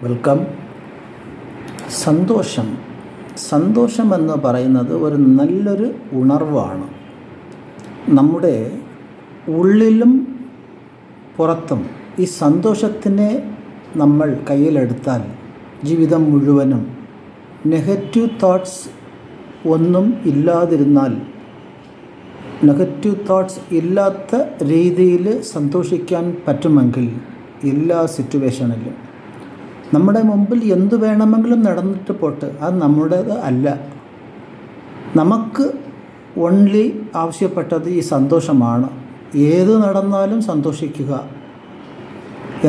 Welcome. സന്തോഷമെന്ന് പറയുന്നത് ഒരു നല്ലൊരു ഉണർവാണ്. നമ്മുടെ ഉള്ളിലും പുറത്തും ഈ സന്തോഷത്തിനെ നമ്മൾ കയ്യിലെടുത്താൽ ജീവിതം മുഴുവനും നെഗറ്റീവ് തോട്ട്സ് ഒന്നും ഇല്ലാതിരുന്നാൽ, നെഗറ്റീവ് തോട്ട്സ് ഇല്ലാത്ത രീതിയിൽ സന്തോഷിക്കാൻ പറ്റുമെങ്കിൽ എല്ലാ സിറ്റുവേഷനിലും നമ്മുടെ മുമ്പിൽ എന്തു വേണമെങ്കിലും നടന്നിട്ട് പോട്ട്, അത് നമ്മുടേത് അല്ല. നമുക്ക് ഓൺലി ആവശ്യപ്പെട്ടത് ഈ സന്തോഷമാണ്. ഏത് നടന്നാലും സന്തോഷിക്കുക.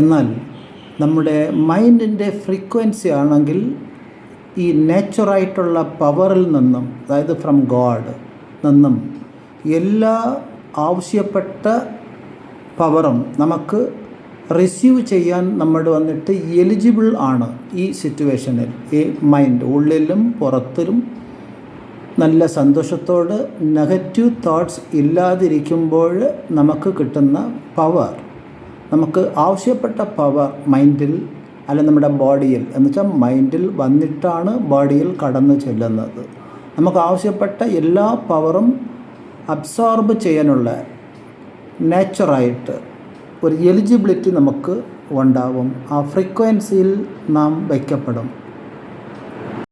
എന്നാൽ നമ്മുടെ മൈൻഡിൻ്റെ ഫ്രീക്വൻസി ആണെങ്കിൽ ഈ നേച്ചറായിട്ടുള്ള പവറിൽ നിന്നും, അതായത് ഫ്രം ഗോഡ് നിന്നും എല്ലാ ആവശ്യപ്പെട്ട പവറും നമുക്ക് റിസീവ് ചെയ്യാൻ നമ്മൾ വന്നിട്ട് എലിജിബിൾ ആണ്. ഈ സിറ്റുവേഷനിൽ ഈ മൈൻഡ് ഉള്ളിലും പുറത്തിലും നല്ല സന്തോഷത്തോട് നെഗറ്റീവ് തോട്ട്സ് ഇല്ലാതിരിക്കുമ്പോൾ നമുക്ക് കിട്ടുന്ന പവർ, നമുക്ക് ആവശ്യപ്പെട്ട പവർ മൈൻഡിൽ അല്ല നമ്മുടെ ബോഡിയിൽ, എന്നുവെച്ചാൽ മൈൻഡിൽ വന്നിട്ടാണ് ബോഡിയിൽ കടന്നു ചെല്ലുന്നത്. നമുക്ക് ആവശ്യപ്പെട്ട എല്ലാ പവറും അബ്സോർബ് ചെയ്യാനുള്ള നേച്ചറായിട്ട് ഒരു എലിജിബിലിറ്റി നമുക്ക് ഉണ്ടാവും. ആ ഫ്രീക്വൻസിയിൽ നാം വയ്ക്കപ്പെടും.